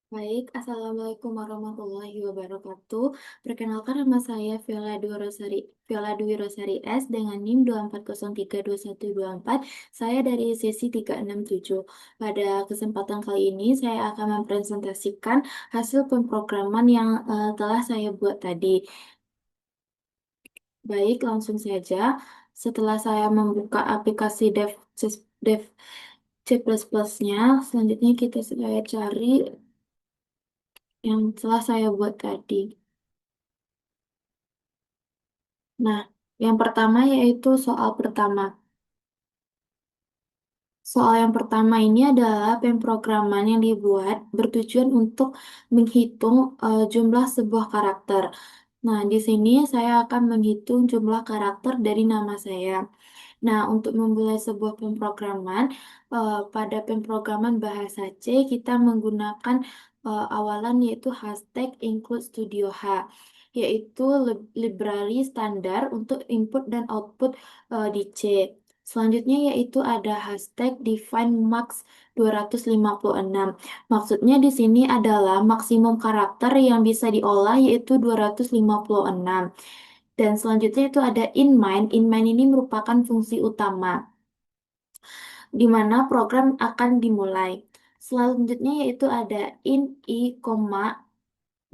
Baik, Assalamualaikum warahmatullahi wabarakatuh. Perkenalkan nama saya Viola Dwi Rosari S dengan NIM 240322124. Saya dari sesi 367. Pada kesempatan kali ini saya akan mempresentasikan hasil pemrograman yang telah saya buat tadi. Baik, langsung saja. Setelah saya membuka aplikasi Dev C++-nya, selanjutnya saya cari yang telah saya buat tadi. Nah, yang pertama yaitu soal pertama. Soal yang pertama ini adalah pemrograman yang dibuat bertujuan untuk menghitung jumlah sebuah karakter. Nah, di sini saya akan menghitung jumlah karakter dari nama saya. Nah, untuk memulai sebuah pemrograman, pada pemrograman bahasa C, kita menggunakan awalan yaitu hashtag include studio H, yaitu library standar untuk input dan output di C. Selanjutnya yaitu ada hashtag define max 256. Maksudnya di sini adalah maksimum karakter yang bisa diolah yaitu 256. Dan selanjutnya itu ada inMine. inMine ini merupakan fungsi utama di mana program akan dimulai. Selanjutnya yaitu ada in i,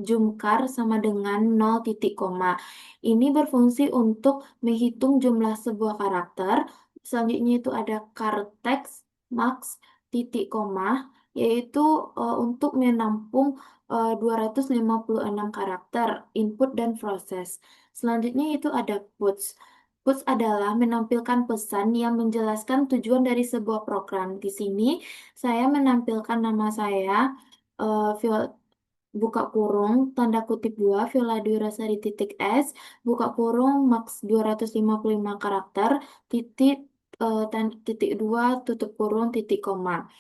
jumkar sama dengan 0 titik koma. Ini berfungsi untuk menghitung jumlah sebuah karakter. Selanjutnya itu ada char text max titik koma, yaitu untuk menampung 256 karakter input dan proses. Selanjutnya itu ada puts. Puts adalah menampilkan pesan yang menjelaskan tujuan dari sebuah program. Di sini saya menampilkan nama saya, buka kurung, tanda kutip 2 Viola Durasari titik S, buka kurung, max 255 karakter, titik, titik 2 tutup kurung, titik koma.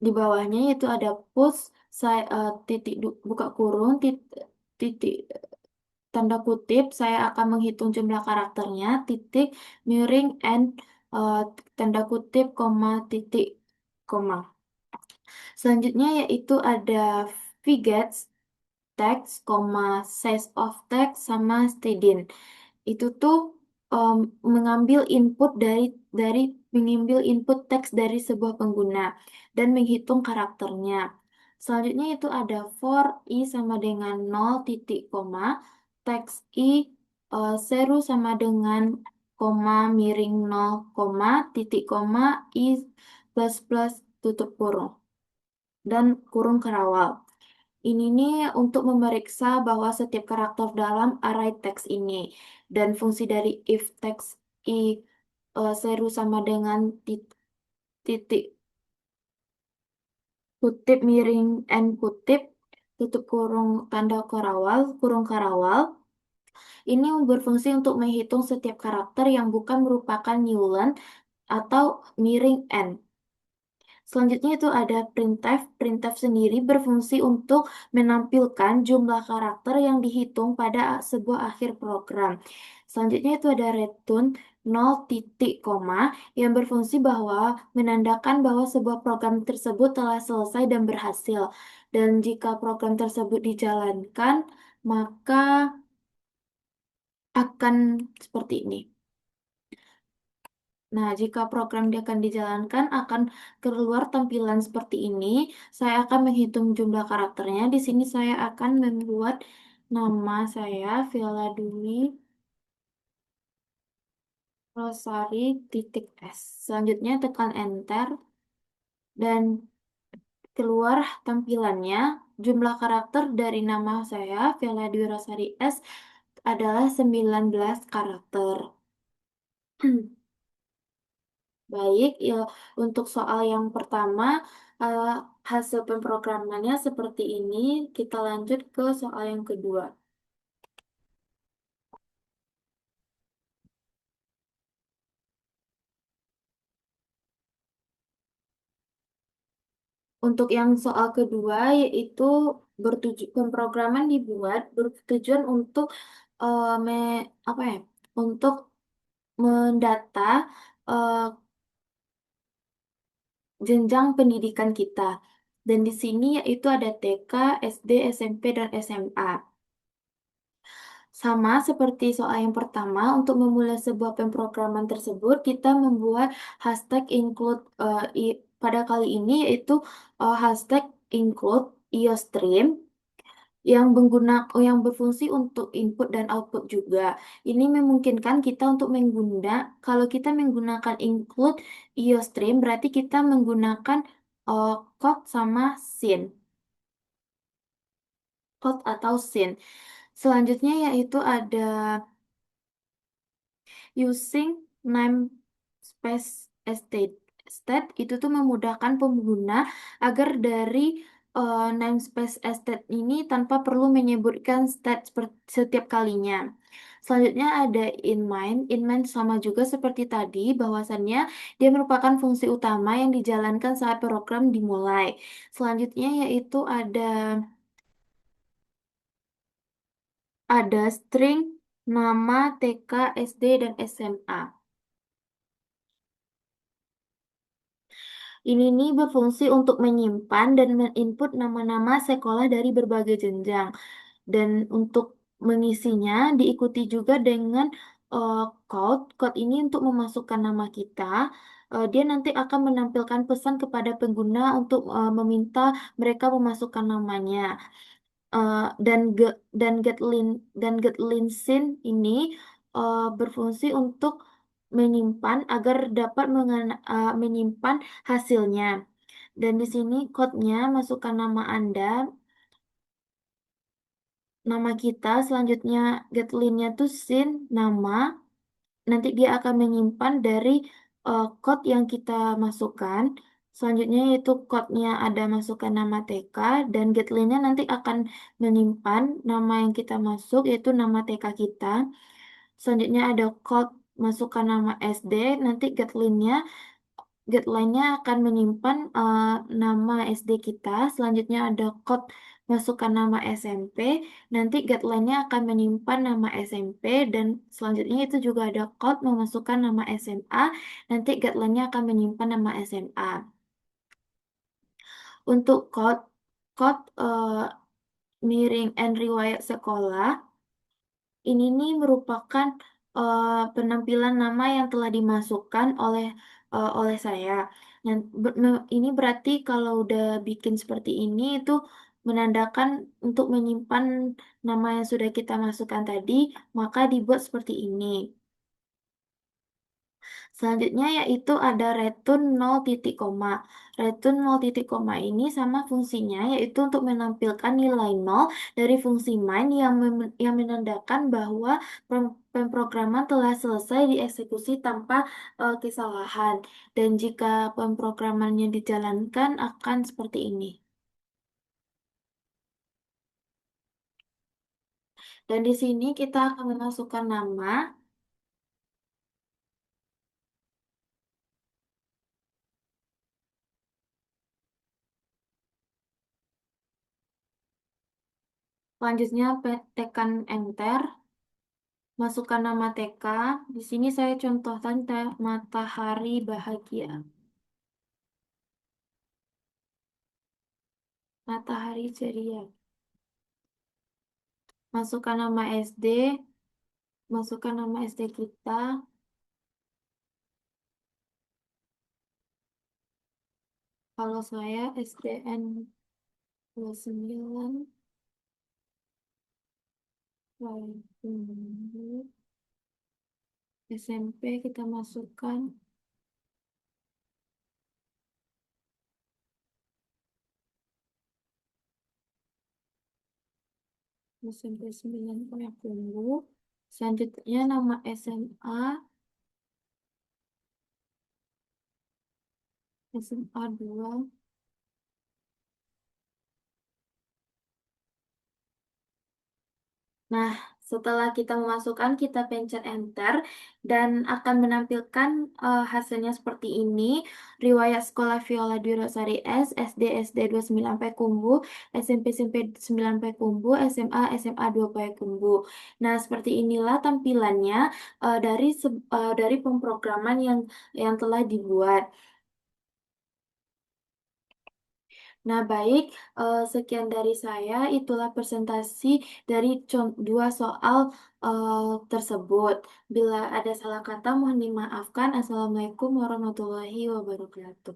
Di bawahnya itu ada push, saya, buka kurung, titik, tanda kutip, saya akan menghitung jumlah karakternya, titik, miring, and, eh, tanda kutip, koma, titik, koma. Selanjutnya yaitu ada Vigets, text, size of text, sama stdin. Itu tuh em, mengambil input dari mengambil input teks dari sebuah pengguna dan menghitung karakternya. Selanjutnya itu ada for i sama dengan 0 titik koma, teks i seru sama dengan koma miring 0 koma titik koma i plus plus tutup kurung dan kurung kerawal. Ini nih untuk memeriksa bahwa setiap karakter dalam array teks ini dan fungsi dari if teks i seru sama dengan titik kutip miring n kutip tutup kurung tanda kurung karawal ini berfungsi untuk menghitung setiap karakter yang bukan merupakan newland atau miring n. Selanjutnya itu ada printf. Printf sendiri berfungsi untuk menampilkan jumlah karakter yang dihitung pada sebuah akhir program. Selanjutnya itu ada return 0 titik koma yang berfungsi bahwa menandakan bahwa sebuah program tersebut telah selesai dan berhasil. Dan jika program tersebut dijalankan, maka akan seperti ini. Nah, jika program dia akan dijalankan, akan keluar tampilan seperti ini. Saya akan menghitung jumlah karakternya. Di sini saya akan membuat nama saya Viola Dwi Rosari titik S. Selanjutnya tekan Enter dan keluar tampilannya. Jumlah karakter dari nama saya Viola Dwi Rosari S adalah 19 karakter. Baik, ya untuk soal yang pertama, eh, hasil pemrogramannya seperti ini. Kita lanjut ke soal yang kedua. Untuk yang soal kedua, yaitu pemrograman dibuat bertujuan untuk apa ya? Untuk mendata eh, jenjang pendidikan kita. Dan di sini yaitu ada TK, SD, SMP, dan SMA. Sama seperti soal yang pertama, untuk memulai sebuah pemrograman tersebut, kita membuat hashtag include pada kali ini yaitu hashtag include iostream yang berfungsi untuk input dan output juga. Ini memungkinkan kita untuk kalau kita menggunakan include iostream berarti kita menggunakan uh, code sama scene, code atau scene. Selanjutnya yaitu ada using namespace estate. State itu tuh memudahkan pengguna agar dari namespace estate ini tanpa perlu menyebutkan state setiap kalinya. Selanjutnya ada inMind. InMind sama juga seperti tadi, bahwasannya dia merupakan fungsi utama yang dijalankan saat program dimulai. Selanjutnya yaitu ada string nama TK, SD, dan SMA. Ini nih berfungsi untuk menyimpan dan menginput nama-nama sekolah dari berbagai jenjang. Dan untuk mengisinya diikuti juga dengan code. Code ini untuk memasukkan nama kita. Dia nanti akan menampilkan pesan kepada pengguna untuk meminta mereka memasukkan namanya. Dan get linsin ini berfungsi untuk agar dapat menyimpan hasilnya. Dan di sini code-nya masukkan nama kita, selanjutnya getLin-nya tuh sin nama, nanti dia akan menyimpan dari code yang kita masukkan. Selanjutnya yaitu code-nya ada masukkan nama TK dan getLin-nya nanti akan menyimpan nama yang kita masuk yaitu nama TK kita. Selanjutnya ada code masukkan nama SD, nanti getLine-nya akan menyimpan nama SD kita. Selanjutnya ada code masukkan nama SMP. Nanti getLine-nya akan menyimpan nama SMP. Dan selanjutnya itu juga ada code memasukkan nama SMA. Nanti getLine-nya akan menyimpan nama SMA. Untuk code miring and riwayat sekolah. Ini nih merupakan penampilan nama yang telah dimasukkan oleh saya. Dan ini berarti kalau udah bikin seperti ini itu menandakan untuk menyimpan nama yang sudah kita masukkan tadi, maka dibuat seperti ini. Selanjutnya yaitu ada return 0 titik koma. Return 0 titik koma ini sama fungsinya yaitu untuk menampilkan nilai 0 dari fungsi main yang menandakan bahwa pemrograman telah selesai dieksekusi tanpa kesalahan. Dan jika pemrogramannya dijalankan akan seperti ini. Dan di sini kita akan memasukkan nama. Selanjutnya tekan enter. Masukkan nama TK. Di sini saya contohkan matahari bahagia. Matahari ceria. Masukkan nama SD. Masukkan nama SD kita. Kalau saya SDN 29. Lalu SMP kita masukkan SMP 9 Payakumbuh. Selanjutnya nama SMA 2. Nah, setelah kita memasukkan, kita pencet enter dan akan menampilkan hasilnya seperti ini. Riwayat sekolah Viola Dwi Rosari SD SD 29 Payakumbuh, SMP 9 Payakumbuh, SMA 2 Payakumbuh. Nah, seperti inilah tampilannya dari pemrograman yang telah dibuat. Nah, baik, sekian dari saya. Itulah presentasi dari dua soal tersebut. Bila ada salah kata, mohon dimaafkan. Assalamualaikum warahmatullahi wabarakatuh.